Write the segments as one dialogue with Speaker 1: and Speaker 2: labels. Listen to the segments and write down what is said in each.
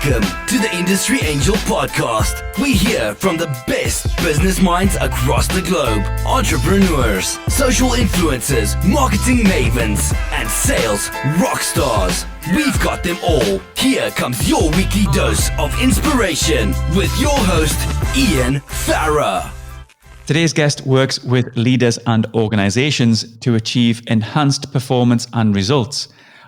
Speaker 1: Welcome to the Industry Angel Podcast. We hear from the best business minds across the globe, entrepreneurs, social influencers, marketing mavens, and sales rock stars. We've got them all. Here comes your weekly dose of inspiration with your host, Ian Farah.
Speaker 2: Today's guest works with leaders and organizations to achieve enhanced performance and results.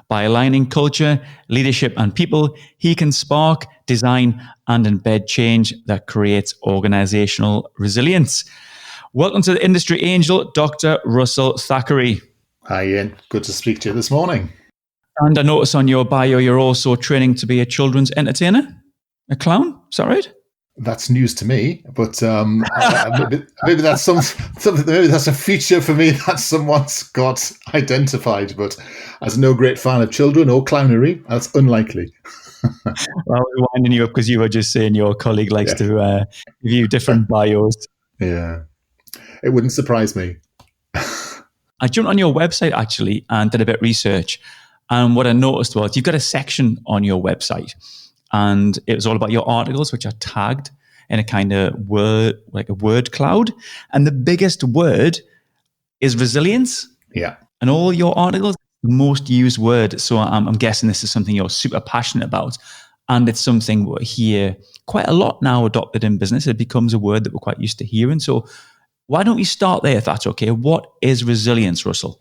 Speaker 2: By aligning culture, leadership, and people, he can spark, design, and embed change that creates organizational resilience. Welcome to the Industry Angel, Dr. Russell Thackeray.
Speaker 3: Hi, Ian. Good to speak to you this morning.
Speaker 2: And I notice on your bio, you're also training to be a children's entertainer, a clown. Is that right?
Speaker 3: That's news to me, but maybe that's something. Maybe that's a feature for me that someone's got identified. But as no great fan of children or clownery, that's unlikely.
Speaker 2: Well, I was winding you up because you were just saying your colleague likes to give you different bios.
Speaker 3: Yeah, it wouldn't surprise me.
Speaker 2: I jumped on your website actually and did a bit of research, and what I noticed was you've got a section on your website. And it was all about your articles, which are tagged in a kind of word, like a word cloud. And the biggest word is resilience.
Speaker 3: Yeah.
Speaker 2: And all your articles, the most used word. So I'm guessing this is something you're super passionate about. And it's something we hear quite a lot now adopted in business. It becomes a word that we're quite used to hearing. So why don't we start there, if that's okay? What is resilience, Russell?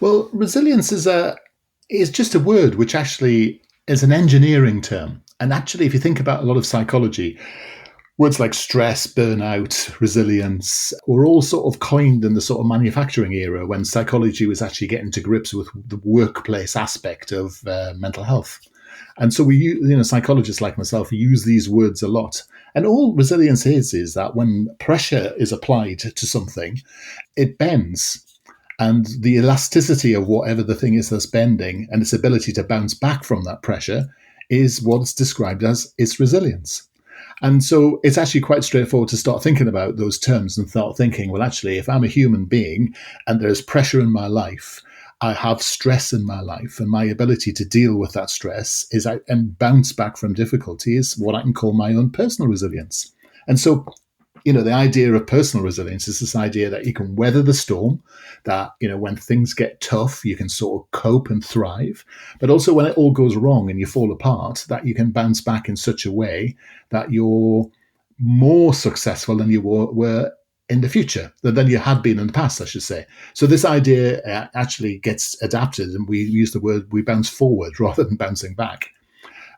Speaker 3: Well, resilience is just a word which actually is an engineering term. And actually, if you think about a lot of psychology, words like stress, burnout, resilience were all sort of coined in the sort of manufacturing era when psychology was actually getting to grips with the workplace aspect of mental health. And so psychologists like myself use these words a lot. And all resilience is that when pressure is applied to something, it bends. And the elasticity of whatever the thing is that's bending and its ability to bounce back from that pressure is what's described as its resilience. And so it's actually quite straightforward to start thinking about those terms and start thinking, well, actually, if I'm a human being and there's pressure in my life, I have stress in my life, and my ability to deal with that stress and bounce back from difficulty is what I can call my own personal resilience. And so the idea of personal resilience is this idea that you can weather the storm, that, when things get tough, you can sort of cope and thrive. But also when it all goes wrong and you fall apart, that you can bounce back in such a way that you're more successful than you were in the future, than you had been in the past, I should say. So this idea actually gets adapted, and we use the word, we bounce forward rather than bouncing back.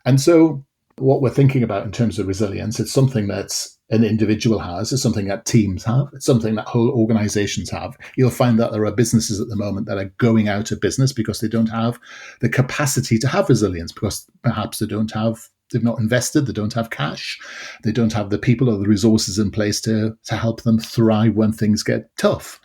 Speaker 3: And so what we're thinking about in terms of resilience, it's something that's an individual has, it's something that teams have, it's something that whole organizations have. You'll find that there are businesses at the moment that are going out of business because they don't have the capacity to have resilience, because perhaps they've not invested, they don't have cash, they don't have the people or the resources in place to help them thrive when things get tough.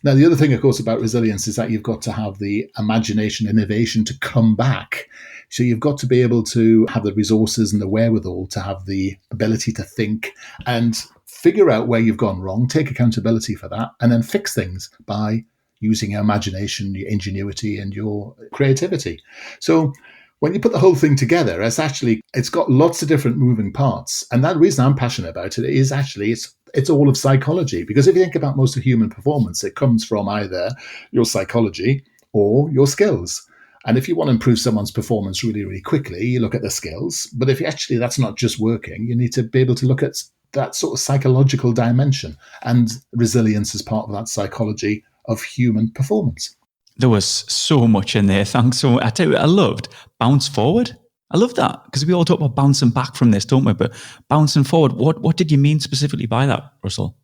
Speaker 3: Now, the other thing, of course, about resilience is that you've got to have the imagination, innovation to come back. So you've got to be able to have the resources and the wherewithal to have the ability to think and figure out where you've gone wrong, take accountability for that, and then fix things by using your imagination, your ingenuity, and your creativity. So when you put the whole thing together, it's got lots of different moving parts. And that reason I'm passionate about it is actually it's all of psychology. Because if you think about most of human performance, it comes from either your psychology or your skills. And if you want to improve someone's performance really, really quickly, you look at the skills. But if that's not just working, you need to be able to look at that sort of psychological dimension. And resilience is part of that psychology of human performance.
Speaker 2: There was so much in there. Thanks. So I tell you, I loved bounce forward. I love that, because we all talk about bouncing back from this, don't we? But bouncing forward, what did you mean specifically by that, Russell?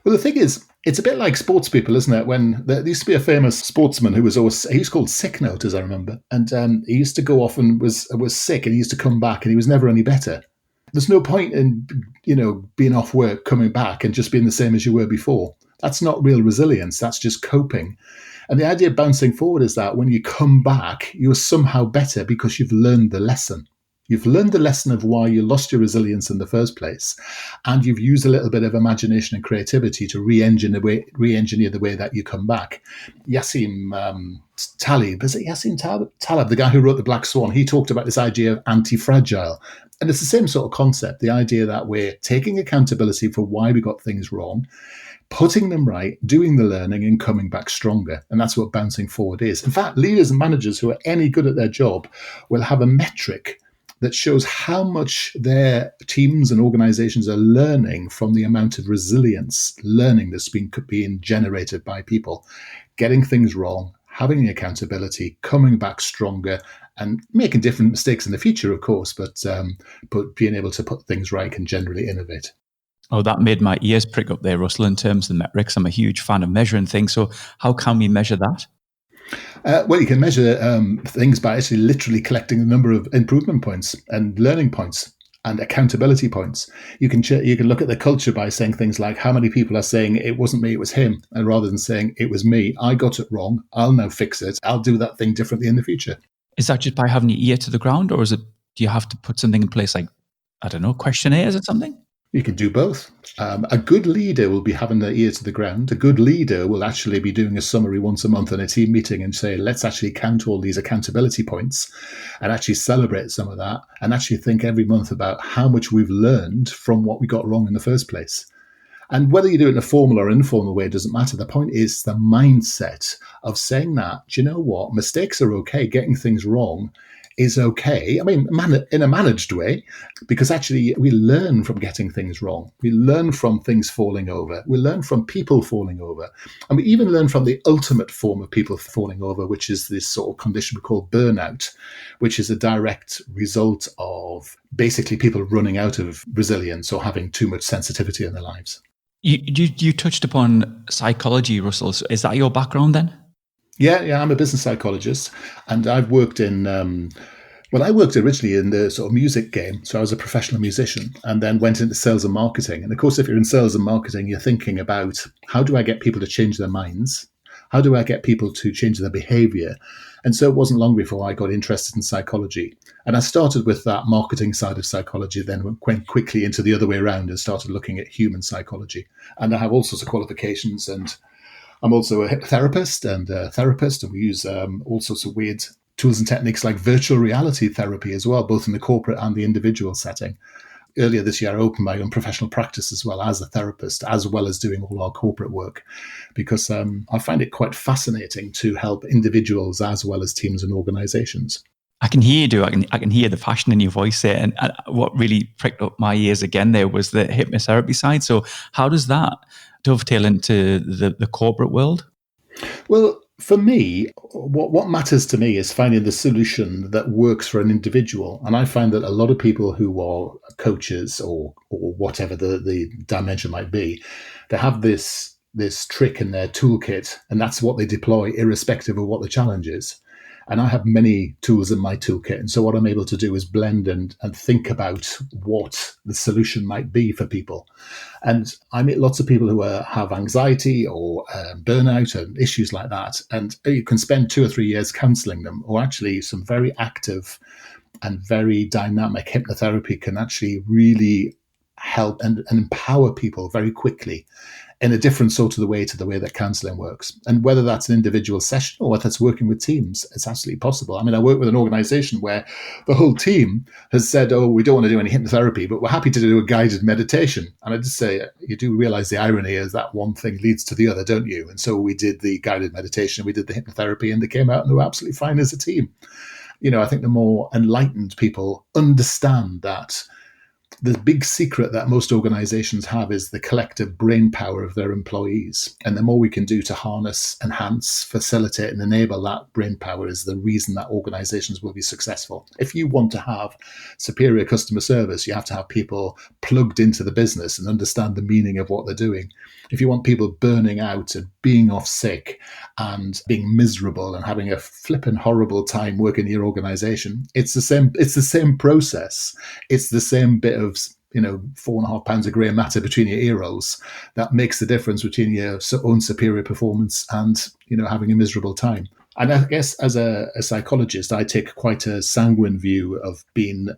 Speaker 3: Well, the thing is, it's a bit like sports people, isn't it? When there used to be a famous sportsman who he was called Sick Note, as I remember. And he used to go off and was sick, and he used to come back and he was never any better. There's no point in, being off work, coming back and just being the same as you were before. That's not real resilience. That's just coping. And the idea of bouncing forward is that when you come back, you're somehow better because you've learned the lesson. You've learned the lesson of why you lost your resilience in the first place, and you've used a little bit of imagination and creativity to re-engineer the way that you come back. Talib, is it Yassim Talib, the guy who wrote The Black Swan? He talked about this idea of anti-fragile. And it's the same sort of concept, the idea that we're taking accountability for why we got things wrong, putting them right, doing the learning, and coming back stronger. And that's what bouncing forward is. In fact, leaders and managers who are any good at their job will have a metric that shows how much their teams and organizations are learning from the amount of resilience learning that's being generated by people, getting things wrong, having accountability, coming back stronger, and making different mistakes in the future, of course, but being able to put things right can generally innovate.
Speaker 2: Oh, that made my ears prick up there, Russell, in terms of the metrics. I'm a huge fan of measuring things. So how can we measure that?
Speaker 3: Well, you can measure things by actually literally collecting the number of improvement points and learning points and accountability points. You can look at the culture by saying things like how many people are saying it wasn't me, it was him, and rather than saying it was me, I got it wrong, I'll now fix it, I'll do that thing differently in the future.
Speaker 2: Is that just by having your ear to the ground, or do you have to put something in place like, I don't know, questionnaires or something?
Speaker 3: You can do both. A good leader will be having their ear to the ground. A good leader will actually be doing a summary once a month in a team meeting and say, let's actually count all these accountability points and actually celebrate some of that and actually think every month about how much we've learned from what we got wrong in the first place. And whether you do it in a formal or informal way doesn't matter. The point is the mindset of saying that, do you know what, mistakes are okay, getting things wrong is okay. I mean, in a managed way, because actually we learn from getting things wrong. We learn from things falling over. We learn from people falling over. And we even learn from the ultimate form of people falling over, which is this sort of condition we call burnout, which is a direct result of basically people running out of resilience or having too much sensitivity in their lives.
Speaker 2: You touched upon psychology, Russell. So is that your background then?
Speaker 3: Yeah, I'm a business psychologist, and I've worked in, I worked originally in the sort of music game. So I was a professional musician and then went into sales and marketing. And of course, if you're in sales and marketing, you're thinking about how do I get people to change their minds? How do I get people to change their behavior? And so it wasn't long before I got interested in psychology. And I started with that marketing side of psychology, then went quickly into the other way around and started looking at human psychology. And I have all sorts of qualifications, and I'm also a hypnotherapist and a therapist, and we use all sorts of weird tools and techniques like virtual reality therapy as well, both in the corporate and the individual setting. Earlier this year, I opened my own professional practice as well as a therapist, as well as doing all our corporate work, because I find it quite fascinating to help individuals as well as teams and organizations.
Speaker 2: I can hear you do. I can hear the passion in your voice there. And what really pricked up my ears again there was the hypnotherapy side. So how does that dovetail into the corporate world?
Speaker 3: Well, for me, what matters to me is finding the solution that works for an individual. And I find that a lot of people who are coaches or whatever the dimension might be, they have this trick in their toolkit, and that's what they deploy irrespective of what the challenge is. And I have many tools in my toolkit. And so what I'm able to do is blend and think about what the solution might be for people. And I meet lots of people who have anxiety or burnout and issues like that. And you can spend 2 or 3 years counseling them, or actually some very active and very dynamic hypnotherapy can actually really help and empower people very quickly in a different sort of the way that counselling works. And whether that's an individual session or whether it's working with teams, it's absolutely possible. I mean, I work with an organisation where the whole team has said, oh, we don't want to do any hypnotherapy, but we're happy to do a guided meditation. And I just say, you do realise the irony is that one thing leads to the other, don't you? And so we did the guided meditation, we did the hypnotherapy, and they came out and they were absolutely fine as a team. You know, I think the more enlightened people understand that the big secret that most organizations have is the collective brain power of their employees. And the more we can do to harness, enhance, facilitate, and enable that brain power is the reason that organizations will be successful. If you want to have superior customer service, you have to have people plugged into the business and understand the meaning of what they're doing. If you want people burning out and being off sick and being miserable and having a flippin' horrible time working in your organization, it's the same process. It's the same bit of 4.5 pounds of grey matter between your ear rolls that makes the difference between your own superior performance and having a miserable time. And I guess as a psychologist, I take quite a sanguine view of being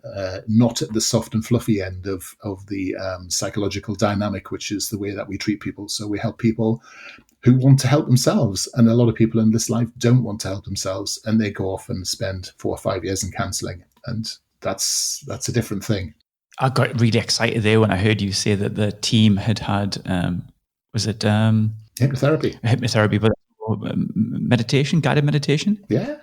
Speaker 3: not at the soft and fluffy end of the psychological dynamic, which is the way that we treat people. So we help people who want to help themselves. And a lot of people in this life don't want to help themselves, and they go off and spend 4 or 5 years in counselling. And that's a different thing.
Speaker 2: I got really excited there when I heard you say that the team had was it hypnotherapy, but meditation, guided meditation.
Speaker 3: Yeah,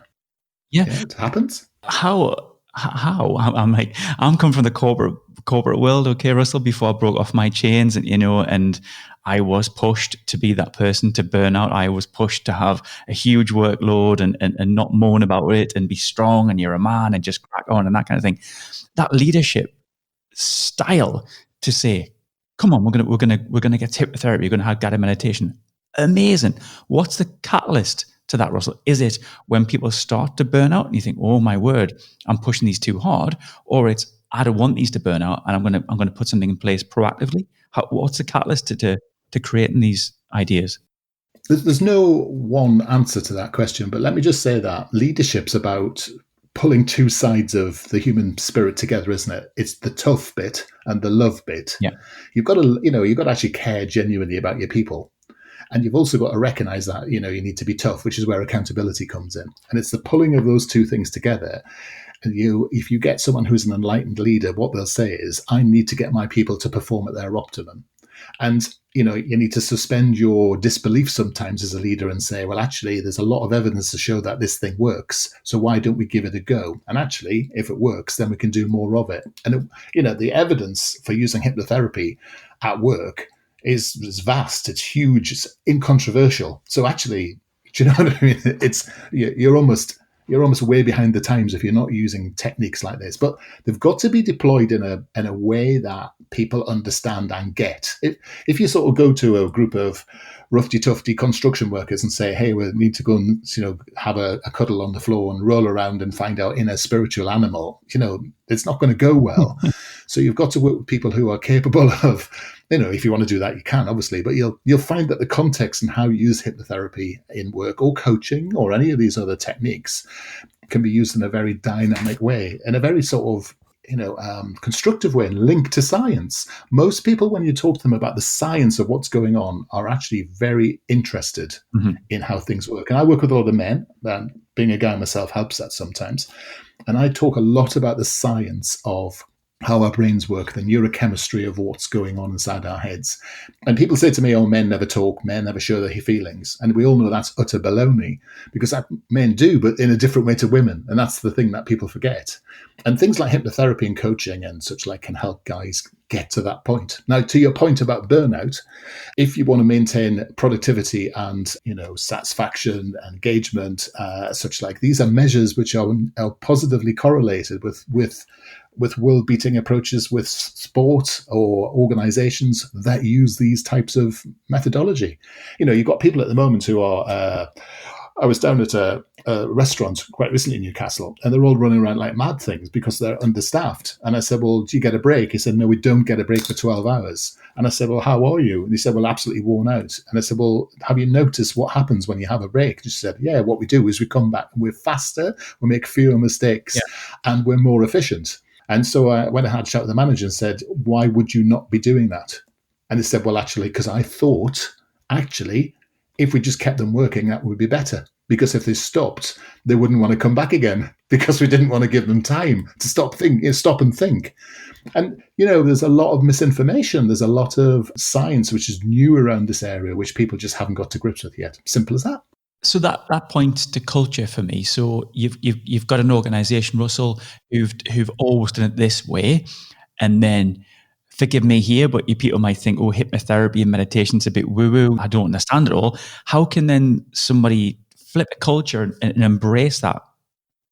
Speaker 3: it happens.
Speaker 2: How I'm like, I'm coming from the corporate world, okay, Russell, before I broke off my chains, and and I was pushed to be that person, to burn out. I was pushed to have a huge workload and not moan about it, and be strong, and you're a man, and just crack on, and that kind of thing. That leadership style to say, come on, we're gonna get hypnotherapy, we're gonna have guided meditation. Amazing. What's the catalyst to that, Russell? Is it when people start to burn out and you think, oh my word, I'm pushing these too hard, or it's I don't want these to burn out and I'm gonna put something in place proactively? What's the catalyst to creating these ideas?
Speaker 3: There's no one answer to that question, but let me just say that leadership's about pulling two sides of the human spirit together, isn't it? It's the tough bit and the love bit.
Speaker 2: Yeah.
Speaker 3: You've got to actually care genuinely about your people. And you've also got to recognize that, you need to be tough, which is where accountability comes in. And it's the pulling of those two things together. And if you get someone who's an enlightened leader, what they'll say is, I need to get my people to perform at their optimum. And, you need to suspend your disbelief sometimes as a leader and say, well, actually, there's a lot of evidence to show that this thing works. So why don't we give it a go? And actually, if it works, then we can do more of it. And, the evidence for using hypnotherapy at work is vast. It's huge. It's incontroversial. So actually, do you know what I mean? It's you're almost way behind the times if you're not using techniques like this. But they've got to be deployed in a way that people understand and get. If you sort of go to a group of roughy-tufty construction workers and say, hey, we need to go and have a cuddle on the floor and roll around and find our inner spiritual animal, it's not going to go well. So you've got to work with people who are capable of, if you want to do that, you can, obviously, but you'll find that the context and how you use hypnotherapy in work or coaching or any of these other techniques can be used in a very dynamic way, in a very sort of constructive way and linked to science. Most people, when you talk to them about the science of what's going on, are actually very interested in how things work. And I work with a lot of men, and being a guy myself helps that sometimes. And I talk a lot about the science of how our brains work, the neurochemistry of what's going on inside our heads. And people say to me, oh, men never talk, men never show their feelings. And we all know that's utter baloney, because men do, but in a different way to women. And that's the thing that people forget. And things like hypnotherapy and coaching and such like can help guys get to that point. Now, to your point about burnout, if you want to maintain productivity and, satisfaction, engagement, such like, these are measures which are positively correlated with world-beating approaches with sport or organizations that use these types of methodology. You've got people at the moment who are, I was down at a restaurant quite recently in Newcastle, and they're all running around like mad things because they're understaffed. And I said, well, do you get a break? He said, no, we don't get a break for 12 hours. And I said, well, how are you? And he said, well, absolutely worn out. And I said, well, have you noticed what happens when you have a break? And she said, yeah, what we do is we come back and we're faster, we make fewer mistakes, and we're more efficient. And so I went and had a chat with the manager and said, why would you not be doing that? And he said, well, actually, because I thought, if we just kept them working, that would be better. Because if they stopped, they wouldn't want to come back again, because we didn't want to give them time to stop and think. And, there's a lot of misinformation. There's a lot of science which is new around this area, which people just haven't got to grips with yet. Simple as that.
Speaker 2: So that points to culture for me. So you've got an organisation, Russell, who've always done it this way, and then, forgive me here, but you people might think, oh, hypnotherapy and meditation's a bit woo-woo, I don't understand it all. How can then somebody flip a culture and embrace that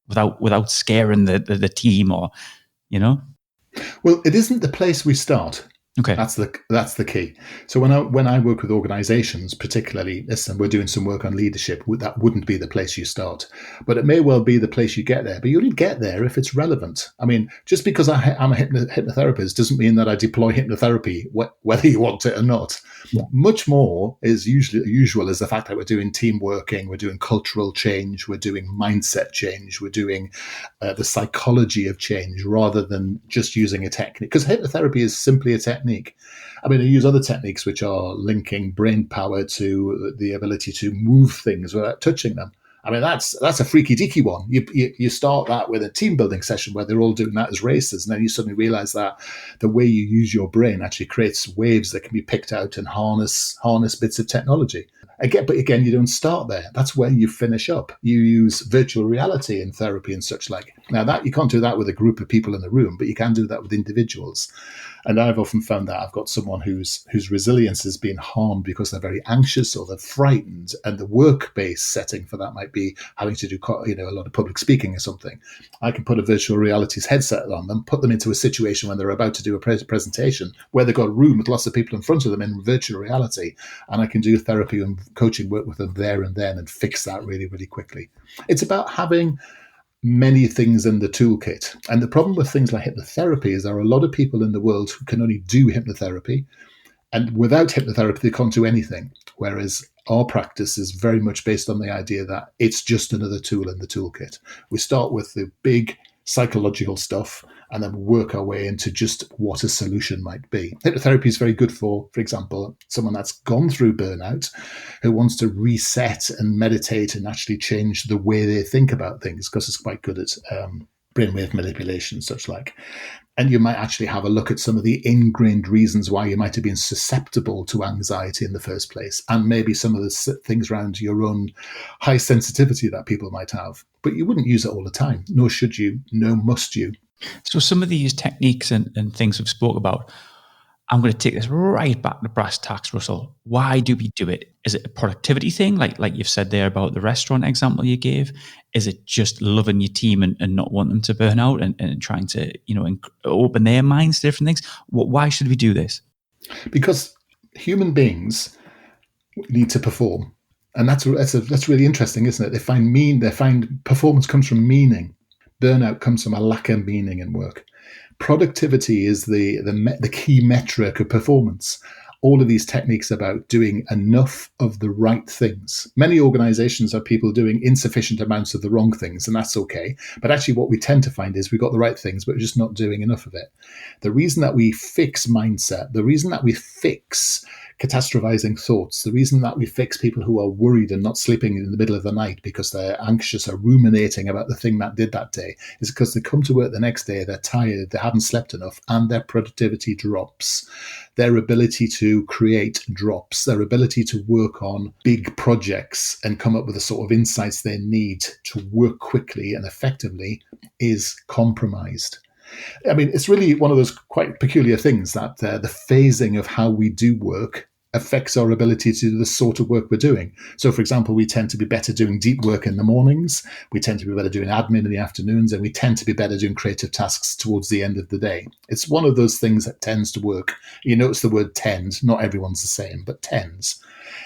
Speaker 2: without scaring the team or? Well,
Speaker 3: it isn't the place we start.
Speaker 2: Okay.
Speaker 3: That's the key. So when I work with organizations, particularly, listen, we're doing some work on leadership. That wouldn't be the place you start, but it may well be the place you get there. But you only get there if it's relevant. I mean, just because I'm a hypnotherapist doesn't mean that I deploy hypnotherapy, whether you want it or not.
Speaker 2: Yeah.
Speaker 3: Much more is usual is the fact that we're doing team working, we're doing cultural change, we're doing mindset change, we're doing the psychology of change rather than just using a technique. Because hypnotherapy is simply a technique. I mean, I use other techniques which are linking brain power to the ability to move things without touching them. I mean, that's a freaky deaky one. You start that with a team building session where they're all doing that as races, and then you suddenly realize that the way you use your brain actually creates waves that can be picked out and harness bits of technology. But again, you don't start there. That's where you finish up. You use virtual reality in therapy and such like. Now, that you can't do that with a group of people in a room, but you can do that with individuals. And I've often found that I've got someone whose resilience has been harmed because they're very anxious or they're frightened, and the work-based setting for that might be having to do a lot of public speaking or something. I can put a virtual realities headset on them, put them into a situation when they're about to do a presentation where they've got a room with lots of people in front of them in virtual reality, and I can do therapy and coaching work with them there and then and fix that really, really quickly. It's about having many things in the toolkit. And the problem with things like hypnotherapy is there are a lot of people in the world who can only do hypnotherapy. And without hypnotherapy, they can't do anything. Whereas our practice is very much based on the idea that it's just another tool in the toolkit. We start with the big psychological stuff and then work our way into just what a solution might be. Hypnotherapy is very good for example, someone that's gone through burnout who wants to reset and meditate and actually change the way they think about things, because it's quite good at brainwave manipulation, such like. And you might actually have a look at some of the ingrained reasons why you might have been susceptible to anxiety in the first place, and maybe some of the things around your own high sensitivity that people might have. But you wouldn't use it all the time, nor should you, nor must you.
Speaker 2: So some of these techniques and things we've spoke about, I'm going to take this right back to brass tacks, Russell. Why do we do it? Is it a productivity thing, like you've said there about the restaurant example you gave? Is it just loving your team and not wanting them to burn out and trying to open their minds to different things? Why should we do this?
Speaker 3: Because human beings need to perform, and that's really interesting, isn't it? They find performance comes from meaning. Burnout comes from a lack of meaning in work. Productivity is the key metric of performance. All of these techniques about doing enough of the right things. Many organizations have people doing insufficient amounts of the wrong things, and that's okay. But actually what we tend to find is we've got the right things, but we're just not doing enough of it. The reason that we fix mindset, the reason that we fix catastrophizing thoughts, the reason that we fix people who are worried and not sleeping in the middle of the night because they're anxious or ruminating about the thing that did that day, is because they come to work the next day, they're tired, they haven't slept enough, and their productivity drops. Their ability to create drops. Their ability to work on big projects and come up with the sort of insights they need to work quickly and effectively is compromised. I mean, it's really one of those quite peculiar things that the phasing of how we do work affects our ability to do the sort of work we're doing. So, for example, we tend to be better doing deep work in the mornings, we tend to be better doing admin in the afternoons, and we tend to be better doing creative tasks towards the end of the day. It's one of those things that tends to work. You notice the word tend, not everyone's the same, but tends.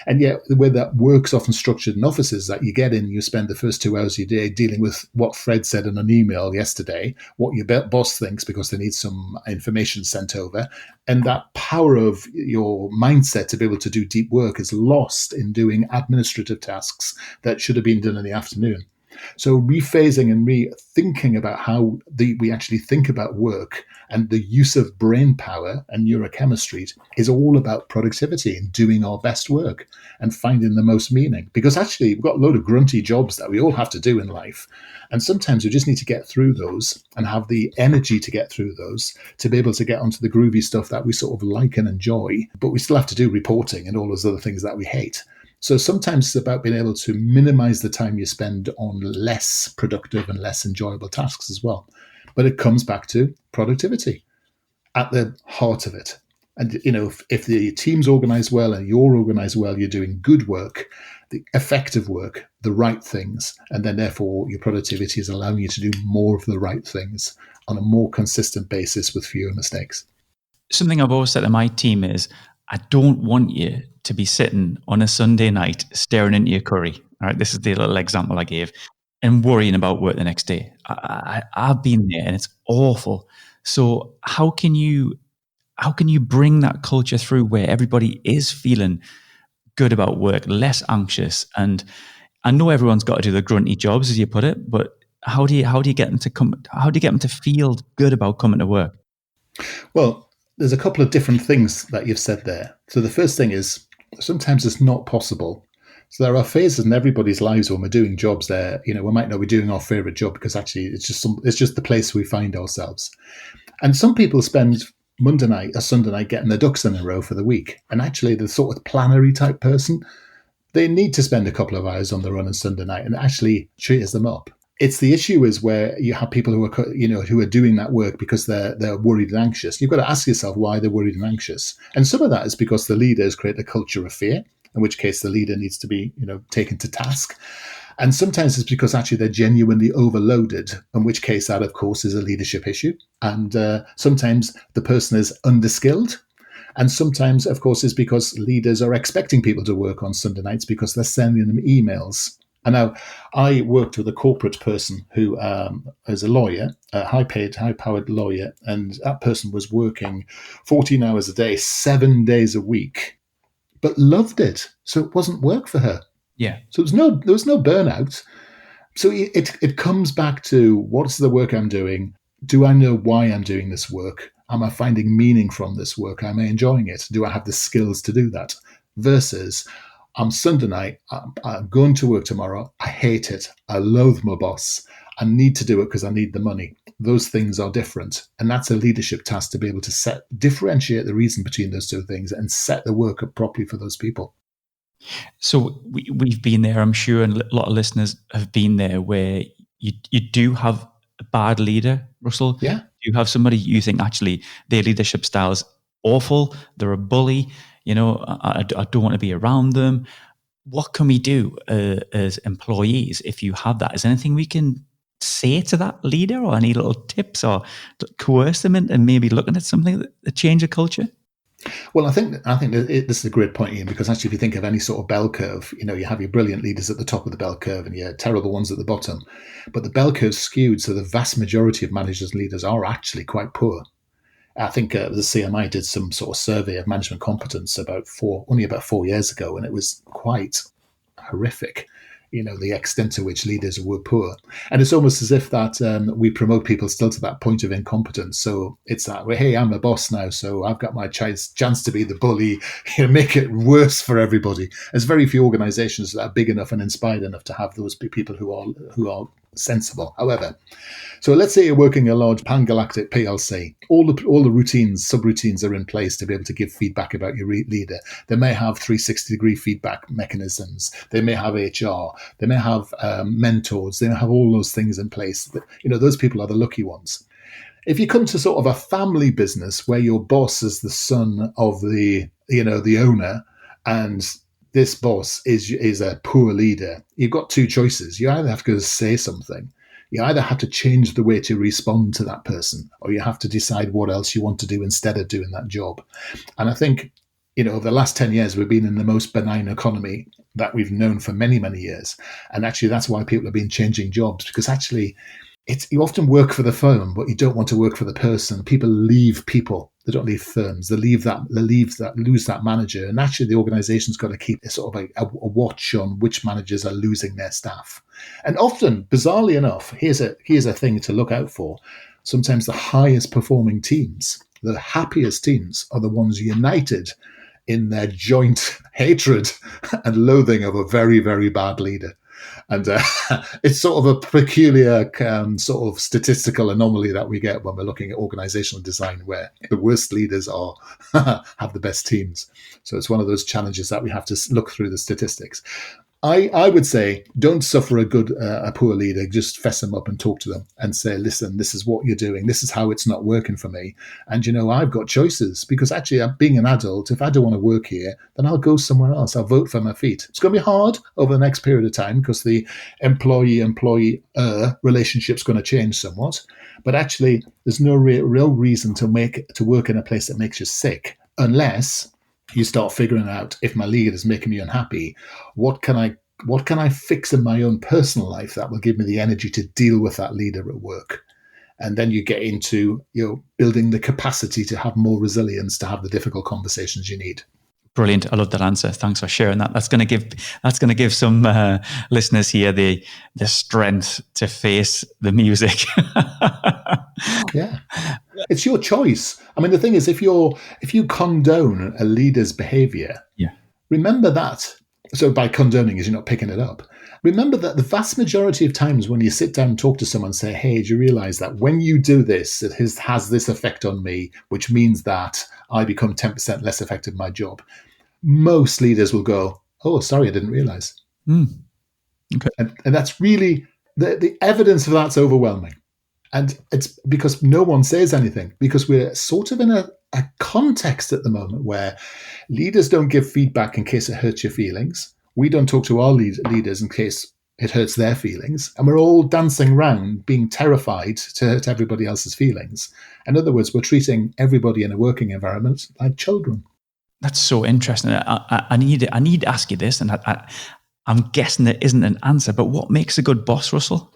Speaker 3: And yet the way that work's often structured in offices, that you get in, you spend the first 2 hours of your day dealing with what Fred said in an email yesterday, what your boss thinks because they need some information sent over. And that power of your mindset to be able to do deep work is lost in doing administrative tasks that should have been done in the afternoon. So rephasing and rethinking about how we actually think about work and the use of brain power and neurochemistry is all about productivity and doing our best work and finding the most meaning. Because actually, we've got a load of grunty jobs that we all have to do in life. And sometimes we just need to get through those and have the energy to get through those to be able to get onto the groovy stuff that we sort of like and enjoy. But we still have to do reporting and all those other things that we hate. So sometimes it's about being able to minimize the time you spend on less productive and less enjoyable tasks as well. But it comes back to productivity at the heart of it. And, if the team's organized well and you're organized well, you're doing good work, the effective work, the right things, and then therefore your productivity is allowing you to do more of the right things on a more consistent basis with fewer mistakes.
Speaker 2: Something I've always said to my team is, I don't want you to be sitting on a Sunday night staring into your curry. All right, this is the little example I gave, and worrying about work the next day. I've been there, and it's awful. So how can you bring that culture through where everybody is feeling good about work, less anxious? And I know everyone's got to do the grunty jobs, as you put it, but how do you get them to feel good about coming to work?
Speaker 3: Well, there's a couple of different things that you've said there. So the first thing is sometimes it's not possible. So there are phases in everybody's lives when we're doing jobs there. We might not be doing our favorite job because actually it's just the place we find ourselves. And some people spend Monday night or Sunday night getting their ducks in a row for the week. And actually the sort of plannery type person, they need to spend a couple of hours on the run on Sunday night, and actually cheers them up. It's the issue is where you have people who are doing that work because they're worried and anxious. You've got to ask yourself why they're worried and anxious. And some of that is because the leaders create a culture of fear, in which case the leader needs to be, taken to task. And sometimes it's because actually they're genuinely overloaded, in which case that, of course, is a leadership issue. And sometimes the person is underskilled. And sometimes, of course, it's because leaders are expecting people to work on Sunday nights because they're sending them emails. And now I worked with a corporate person who is a lawyer, a high-powered lawyer, and that person was working 14 hours a day, 7 days a week, but loved it. So it wasn't work for her.
Speaker 2: Yeah.
Speaker 3: So there was no burnout. So it comes back to, what's the work I'm doing? Do I know why I'm doing this work? Am I finding meaning from this work? Am I enjoying it? Do I have the skills to do that? Versus, I'm Sunday night, I'm going to work tomorrow. I hate it. I loathe my boss. I need to do it because I need the money. Those things are different. And that's a leadership task, to be able to differentiate the reason between those two things and set the work up properly for those people.
Speaker 2: So we've been there, I'm sure, and a lot of listeners have been there, where you do have a bad leader, Russell.
Speaker 3: Yeah.
Speaker 2: You have somebody you think actually their leadership style is awful. They're a bully. I don't want to be around them. What can we do as employees if you have that? Is there anything we can say to that leader, or any little tips, or coerce them into maybe looking at something that change the culture?
Speaker 3: Well, I think this is a great point, Ian, because actually if you think of any sort of bell curve, you have your brilliant leaders at the top of the bell curve and your terrible ones at the bottom. But the bell curve's skewed, so the vast majority of managers and leaders are actually quite poor. I think the CMI did some sort of survey of management competence only about 4 years ago, and it was quite horrific, the extent to which leaders were poor. And it's almost as if that we promote people still to that point of incompetence. So it's that, well, hey, I'm a boss now, so I've got my chance to be the bully, make it worse for everybody. There's very few organizations that are big enough and inspired enough to have those people who are sensible. However, so let's say you're working a large pan-galactic PLC. All the routines, subroutines are in place to be able to give feedback about your leader. They may have 360-degree feedback mechanisms. They may have HR. They may have mentors. They may have all those things in place. Those people are the lucky ones. If you come to sort of a family business where your boss is the son of the owner, and this boss is a poor leader, you've got two choices. You either have to go say something. You either have to change the way to respond to that person, or you have to decide what else you want to do instead of doing that job. And I think, over the last 10 years, we've been in the most benign economy that we've known for many, many years. And actually, that's why people have been changing jobs, because actually, you often work for the firm, but you don't want to work for the person. People leave people. They don't leave firms. They lose that manager. And actually, the organization's got to keep sort of a watch on which managers are losing their staff. And often, bizarrely enough, here's a thing to look out for. Sometimes the highest performing teams, the happiest teams, are the ones united in their joint hatred and loathing of a very, very bad leader. And it's sort of a peculiar sort of statistical anomaly that we get when we're looking at organizational design, where the worst leaders have the best teams. So it's one of those challenges that we have to look through the statistics. I would say don't suffer a poor leader. Just fess them up and talk to them and say, listen, this is what you're doing. This is how it's not working for me. And, I've got choices because actually being an adult, if I don't want to work here, then I'll go somewhere else. I'll vote for my feet. It's going to be hard over the next period of time because the employee-employer relationship's going to change somewhat. But actually, there's no real reason to work in a place that makes you sick unless you start figuring out, if my leader is making me unhappy, what can I fix in my own personal life that will give me the energy to deal with that leader at work? And then you get into building the capacity to have more resilience, to have the difficult conversations you need.
Speaker 2: Brilliant. I love that answer. Thanks for sharing that. That's going to give some listeners here the strength to face the music.
Speaker 3: Yeah. It's your choice. I mean, the thing is, if you condone a leader's behavior, remember that. So by condoning is you're not picking it up. Remember that the vast majority of times when you sit down and talk to someone and say, hey, do you realize that when you do this, it has this effect on me, which means that I become 10% less effective in my job. Most leaders will go, oh, sorry, I didn't realize.
Speaker 2: Okay.
Speaker 3: And that's really, the evidence of that's overwhelming. And it's because no one says anything, because we're sort of in a context at the moment where leaders don't give feedback in case it hurts your feelings. We don't talk to our leaders in case it hurts their feelings. And we're all dancing around being terrified to hurt everybody else's feelings. In other words, we're treating everybody in a working environment like children.
Speaker 2: That's so interesting. I need to ask you this, and I'm guessing there isn't an answer, but what makes a good boss, Russell?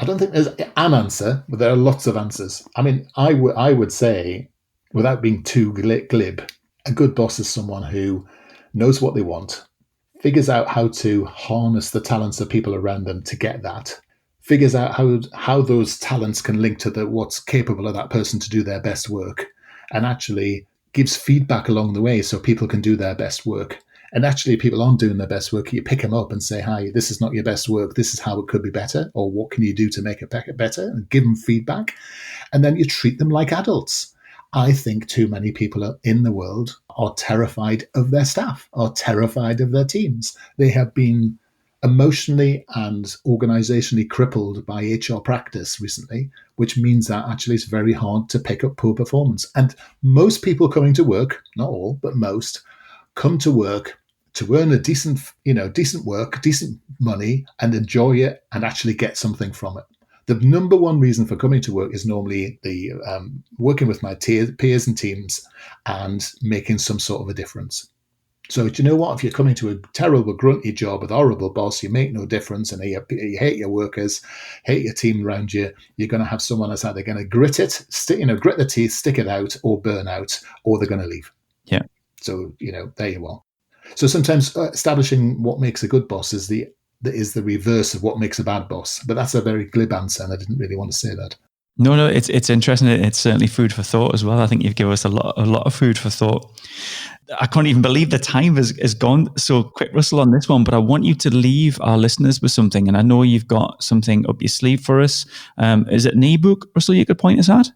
Speaker 3: I don't think there's an answer, but there are lots of answers. I mean, I would say, without being too glib, a good boss is someone who knows what they want, figures out how to harness the talents of people around them to get that, figures out how those talents can link to what's capable of that person to do their best work, and actually gives feedback along the way so people can do their best work. And actually, people aren't doing their best work. You pick them up and say, hi, this is not your best work. This is how it could be better. Or what can you do to make it better? And give them feedback. And then you treat them like adults. I think too many people in the world are terrified of their staff, are terrified of their teams. They have been emotionally and organizationally crippled by HR practice recently, which means that actually it's very hard to pick up poor performance. And most people coming to work, not all, but most, come to work to earn a decent work, decent money, and enjoy it and actually get something from it. The number one reason for coming to work is normally the working with my peers and teams and making some sort of a difference. So do you know what? If you're coming to a terrible, grunty job with a horrible boss, you make no difference, and you hate your workers, hate your team around you, you're going to have someone that's either going to grit the teeth, stick it out, or burn out, or they're going to leave.
Speaker 2: Yeah.
Speaker 3: So, there you are. So sometimes establishing what makes a good boss is the reverse of what makes a bad boss. But that's a very glib answer, and I didn't really want to say that.
Speaker 2: No, it's interesting. It's certainly food for thought as well. I think you've given us a lot of food for thought. I can't even believe the time has gone so quick, Russell, on this one, but I want you to leave our listeners with something. And I know you've got something up your sleeve for us. Is it an ebook, Russell, you could point us at?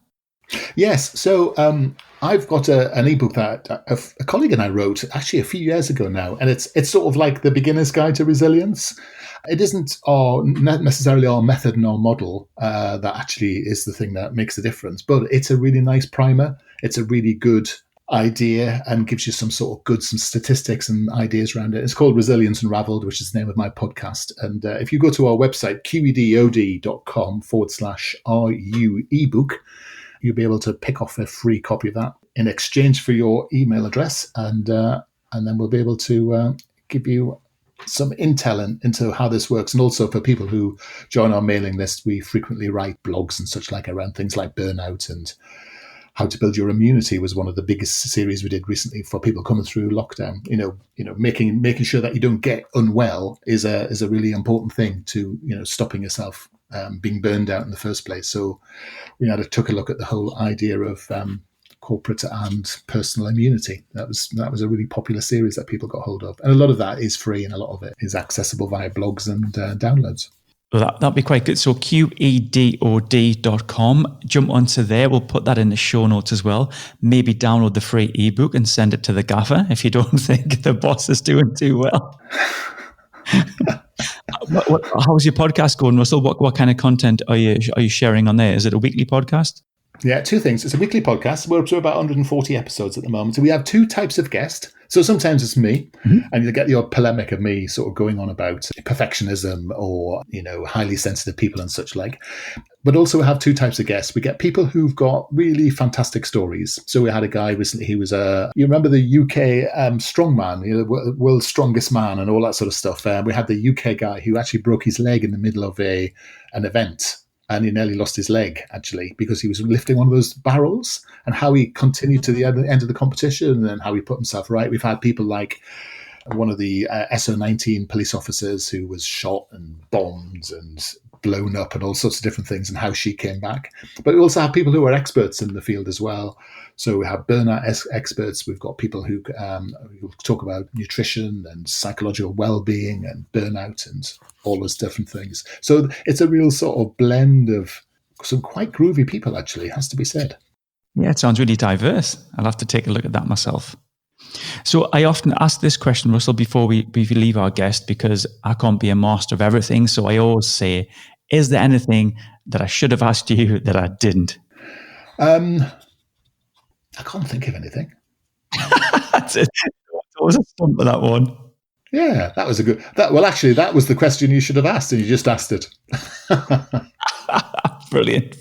Speaker 3: Yes. So I've got an ebook that a colleague and I wrote actually a few years ago now, and it's sort of like the beginner's guide to resilience. It isn't necessarily our method and our model that actually is the thing that makes the difference, but it's a really nice primer. It's a really good idea and gives you some statistics and ideas around it. It's called Resilience Unraveled, which is the name of my podcast. And if you go to our website, qedod.com/RU ebook, you'll be able to pick off a free copy of that in exchange for your email address. And then we'll be able to give you some intel into how this works. And also for people who join our mailing list, we frequently write blogs and such like around things like burnout, and how to build your immunity was one of the biggest series we did recently for people coming through lockdown. Making sure that you don't get unwell is a really important thing to, stopping yourself being burned out in the first place. So we took a look at the whole idea of corporate and personal immunity. That was a really popular series that people got hold of. And a lot of that is free, and a lot of it is accessible via blogs and downloads.
Speaker 2: Well, that'd be quite good. So QEDOD.com, jump onto there. We'll put that in the show notes as well. Maybe download the free ebook and send it to the gaffer if you don't think the boss is doing too well. How's your podcast going, Russell? What kind of content are you sharing on there? Is it a weekly podcast?
Speaker 3: Yeah, two things. It's a weekly podcast. We're up to about 140 episodes at the moment. So we have two types of guest. So sometimes it's me, and you get your polemic of me sort of going on about perfectionism or, highly sensitive people and such like. But also we have two types of guests. We get people who've got really fantastic stories. So we had a guy recently, he was you remember the UK strongman, world's strongest man and all that sort of stuff. We had the UK guy who actually broke his leg in the middle of an event. And he nearly lost his leg, actually, because he was lifting one of those barrels, and how he continued to the end of the competition and how he put himself right. We've had people like one of the SO19 police officers who was shot and bombed and blown up and all sorts of different things, and how she came back. But we also have people who are experts in the field as well. So we have burnout experts. We've got people who talk about nutrition and psychological well-being and burnout and all those different things. So it's a real sort of blend of some quite groovy people, actually, has to be said.
Speaker 2: Yeah, it sounds really diverse. I'll have to take a look at that myself. So I often ask this question, Russell, before we leave our guest, because I can't be a master of everything. So I always say, is there anything that I should have asked you that I didn't?
Speaker 3: I can't think of anything.
Speaker 2: That's it. What was a stump for that one?
Speaker 3: Yeah, that was a good. That was the question you should have asked, and you just asked it.
Speaker 2: Brilliant.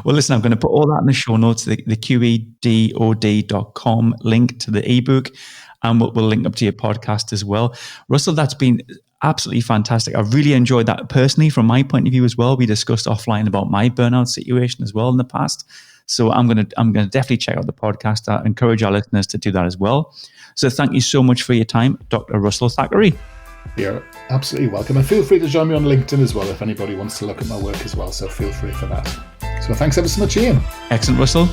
Speaker 2: Well, listen, I'm going to put all that in the show notes, the QEDOD.com link to the ebook, and we'll link up to your podcast as well. Russell, that's been absolutely fantastic. I really enjoyed that personally from my point of view as well. We discussed offline about my burnout situation as well in the past. So I'm going to definitely check out the podcast. I encourage our listeners to do that as well. So thank you so much for your time, Dr. Russell Thackeray.
Speaker 3: You're absolutely welcome. And feel free to join me on LinkedIn as well if anybody wants to look at my work as well. So feel free for that. So thanks ever so much, Ian.
Speaker 2: Excellent, Russell.